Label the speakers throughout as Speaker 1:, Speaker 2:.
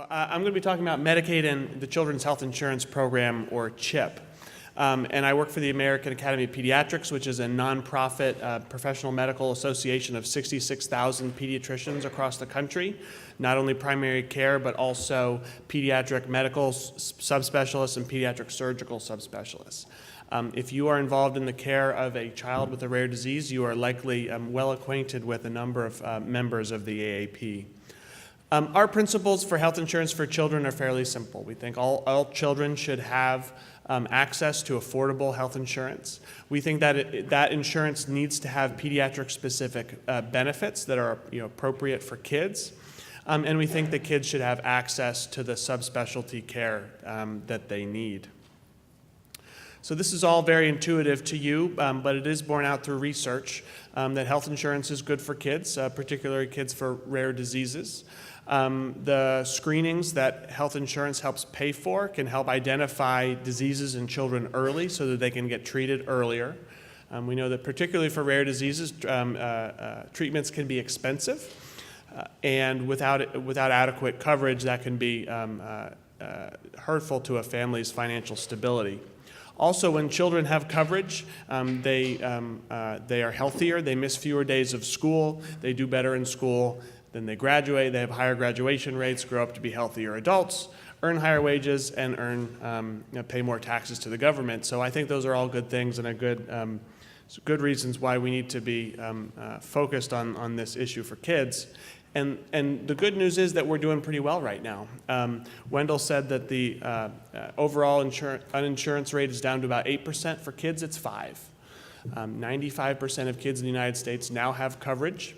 Speaker 1: I'm going to be talking about Medicaid and the Children's Health Insurance Program, or CHIP. And I work for the American Academy of Pediatrics, which is a nonprofit professional medical association of 66,000 pediatricians across the country, not only primary care, but also pediatric medical subspecialists and pediatric surgical subspecialists. If you are involved in the care of a child with a rare disease, you are likely well acquainted with a number of members of the AAP. Our principles for health insurance for children are fairly simple. We think all children should have access to affordable health insurance. We think that that insurance needs to have pediatric-specific benefits that are appropriate for kids. And we think that kids should have access to the subspecialty care that they need. So this is all very intuitive to you, but it is borne out through research that health insurance is good for kids, particularly kids for rare diseases. The screenings that health insurance helps pay for can help identify diseases in children early so that they can get treated earlier. We know that particularly for rare diseases, treatments can be expensive, and without adequate coverage, that can be hurtful to a family's financial stability. Also, when children have coverage, they are healthier, they miss fewer days of school, they do better in school, then they graduate, they have higher graduation rates, grow up to be healthier adults, earn higher wages, and pay more taxes to the government. So I think those are all good things and good reasons why we need to be focused on this issue for kids. And the good news is that we're doing pretty well right now. Wendell said that the overall uninsurance rate is down to about 8%. For kids, it's 5%. 95% of kids in the United States now have coverage.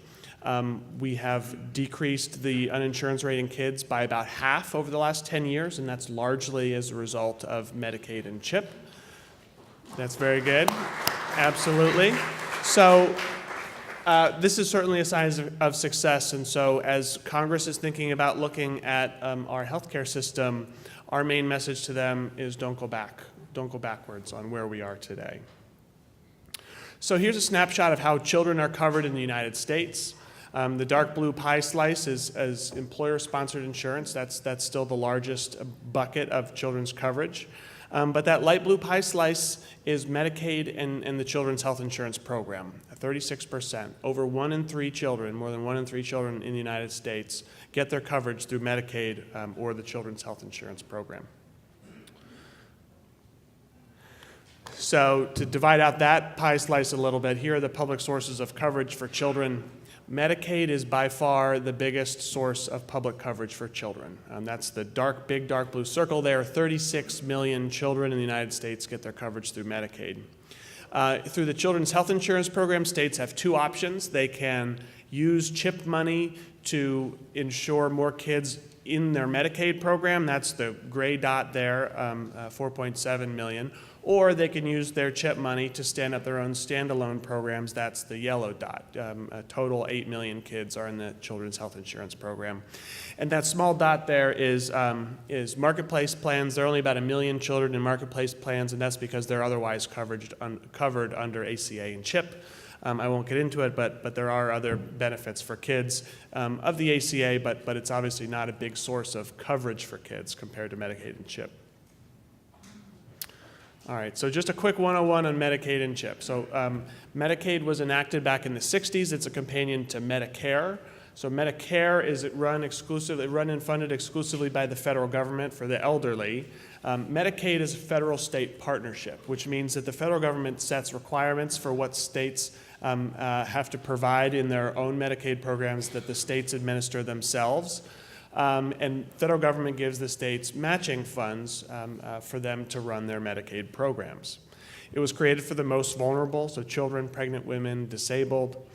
Speaker 1: We have decreased the uninsurance rate in kids by about half over the last 10 years, and that's largely as a result of Medicaid and Chip. That's very good. Absolutely. So this is certainly a sign of success, and so as Congress is thinking about looking at our healthcare system, our main message to them is don't go back. Don't go backwards on where we are today. So here's a snapshot of how children are covered in the United States. The dark blue pie slice is employer-sponsored insurance. That's still the largest bucket of children's coverage. But that light blue pie slice is Medicaid and the Children's Health Insurance Program, 36%. Over 1 in 3 children, more than 1 in 3 children in the United States, get their coverage through Medicaid or the Children's Health Insurance Program. So to divide out that pie slice a little bit, here are the public sources of coverage for children. Medicaid is by far the biggest source of public coverage for children. That's the big dark blue circle there. 36 million children in the United States get their coverage through Medicaid. Through the Children's Health Insurance Program, states have 2 options. They can use CHIP money to insure more kids in their Medicaid program. That's the gray dot there, 4.7 million. Or they can use their CHIP money to stand up their own standalone programs. That's the yellow dot. A total 8 million kids are in the Children's Health Insurance Program. And that small dot there is marketplace plans. There are only about 1 million children in marketplace plans, and that's because they're otherwise covered under ACA and CHIP. I won't get into it, but there are other benefits for kids of the ACA, but it's obviously not a big source of coverage for kids compared to Medicaid and CHIP. All right, so just a quick 101 on Medicaid and CHIP. So Medicaid was enacted back in the 60s. It's a companion to Medicare. So Medicare is run and funded exclusively by the federal government for the elderly. Medicaid is a federal-state partnership, which means that the federal government sets requirements for what states have to provide in their own Medicaid programs that the states administer themselves. And federal government gives the states matching funds for them to run their Medicaid programs. It was created for the most vulnerable, so children, pregnant women, disabled.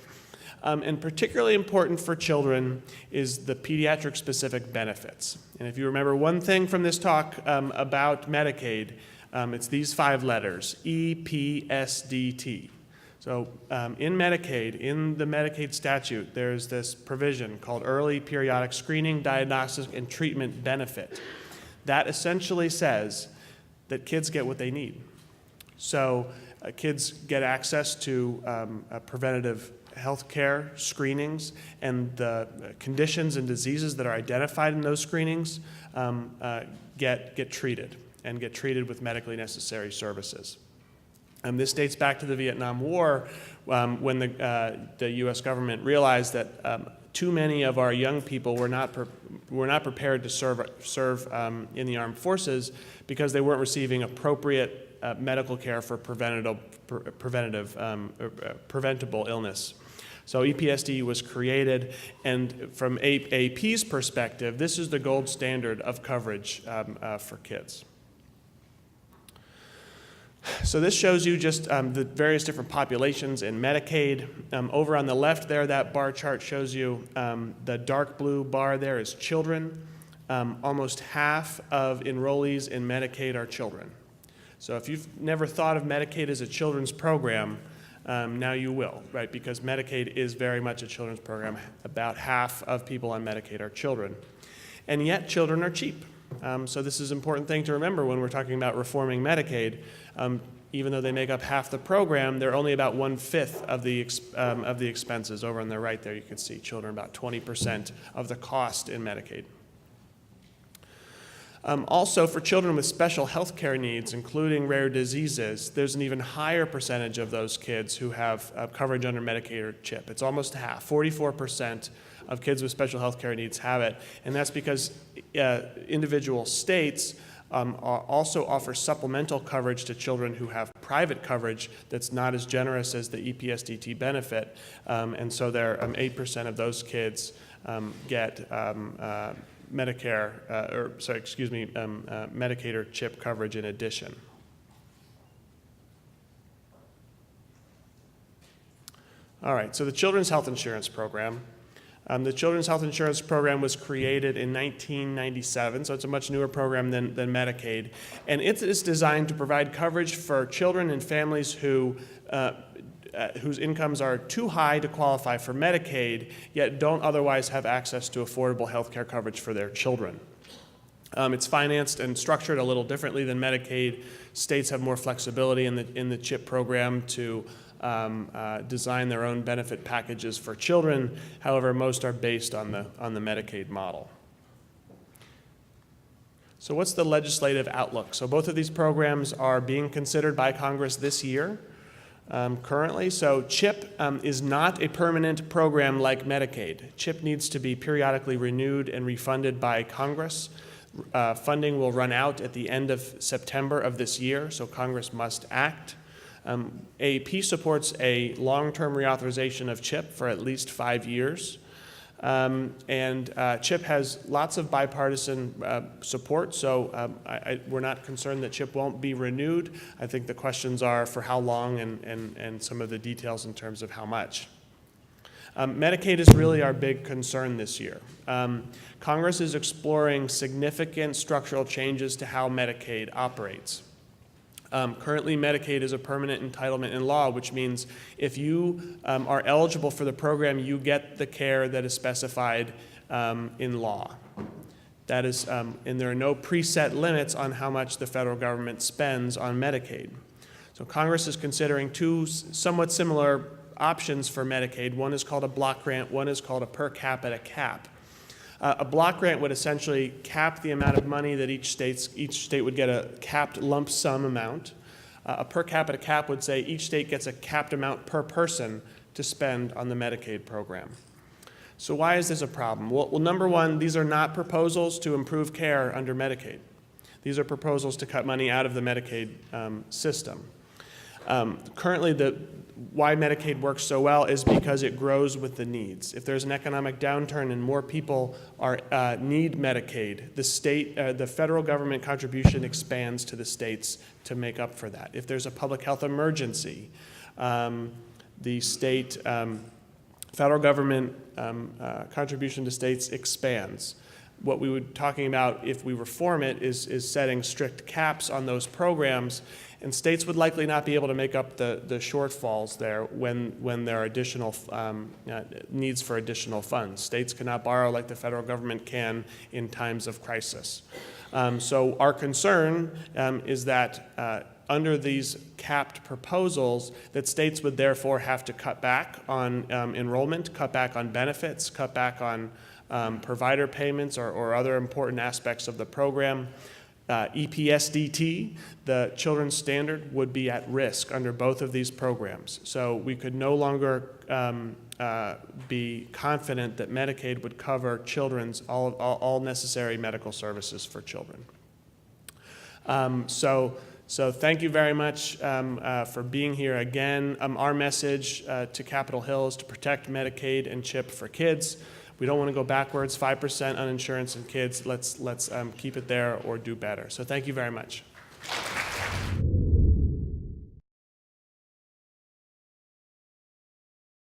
Speaker 1: And particularly important for children is the pediatric-specific benefits. And if you remember one thing from this talk about Medicaid, it's these 5 letters, EPSDT. So in Medicaid, in the Medicaid statute, there's this provision called Early Periodic Screening, Diagnostic, and Treatment Benefit. That essentially says that kids get what they need. So kids get access to preventative health care screenings and the conditions and diseases that are identified in those screenings get treated and get treated with medically necessary services. This dates back to the Vietnam War when the U.S. government realized that too many of our young people were not prepared to serve in the armed forces because they weren't receiving appropriate medical care for preventable illness. So EPSD was created, and from AP's perspective, this is the gold standard of coverage for kids. So this shows you just the various different populations in Medicaid. Over on the left there, that bar chart shows you the dark blue bar there is children. Almost half of enrollees in Medicaid are children. So if you've never thought of Medicaid as a children's program, now you will, right? Because Medicaid is very much a children's program. About half of people on Medicaid are children. And yet children are cheap. So this is an important thing to remember when we're talking about reforming Medicaid. Even though they make up half the program, they're only about 1/5 of the expenses. Over on the right there, you can see children about 20% of the cost in Medicaid. Also, for children with special health care needs, including rare diseases, there's an even higher percentage of those kids who have coverage under Medicaid or CHIP. It's almost half, 44% of kids with special health care needs have it, and that's because individual states also offer supplemental coverage to children who have private coverage that's not as generous as the EPSDT benefit, and so 8% of those kids get Medicaid or CHIP coverage in addition. All right, so the Children's Health Insurance Program. The Children's Health Insurance Program was created in 1997, so it's a much newer program than Medicaid. And it is designed to provide coverage for children and families whose incomes are too high to qualify for Medicaid, yet don't otherwise have access to affordable health care coverage for their children. It's financed and structured a little differently than Medicaid. States have more flexibility in the CHIP program to design their own benefit packages for children. However, most are based on the Medicaid model. So what's the legislative outlook? So both of these programs are being considered by Congress this year currently. So CHIP is not a permanent program like Medicaid. CHIP needs to be periodically renewed and refunded by Congress. Funding will run out at the end of September of this year, so Congress must act. AP supports a long-term reauthorization of CHIP for at least 5 years. CHIP has lots of bipartisan support, so we're not concerned that CHIP won't be renewed. I think the questions are for how long and some of the details in terms of how much. Medicaid is really our big concern this year. Congress is exploring significant structural changes to how Medicaid operates. Currently, Medicaid is a permanent entitlement in law, which means if you are eligible for the program, you get the care that is specified in law. That is, and there are no preset limits on how much the federal government spends on Medicaid. So Congress is considering two somewhat similar options for Medicaid. One is called a block grant, one is called a per capita cap. A block grant would essentially cap the amount of money that each state would get a capped lump sum amount. A per capita cap would say each state gets a capped amount per person to spend on the Medicaid program. So why is this a problem? Well, number one, these are not proposals to improve care under Medicaid. These are proposals to cut money out of the Medicaid system. Currently, why Medicaid works so well is because it grows with the needs. If there's an economic downturn and more people need Medicaid, the federal government contribution expands to the states to make up for that. If there's a public health emergency, the federal government contribution to states expands. What we were talking about if we reform it is setting strict caps on those programs, and states would likely not be able to make up the shortfalls there when there are additional needs for additional funds. States cannot borrow like the federal government can in times of crisis. So our concern is that under these capped proposals, that states would therefore have to cut back on enrollment, cut back on benefits, cut back on provider payments or other important aspects of the program. EPSDT, the children's standard, would be at risk under both of these programs. So we could no longer be confident that Medicaid would cover children's all necessary medical services for children. So thank you very much for being here again. Our message to Capitol Hill is to protect Medicaid and CHIP for kids. We don't want to go backwards. 5% uninsurance in kids. Let's keep it there or do better. So thank you very much.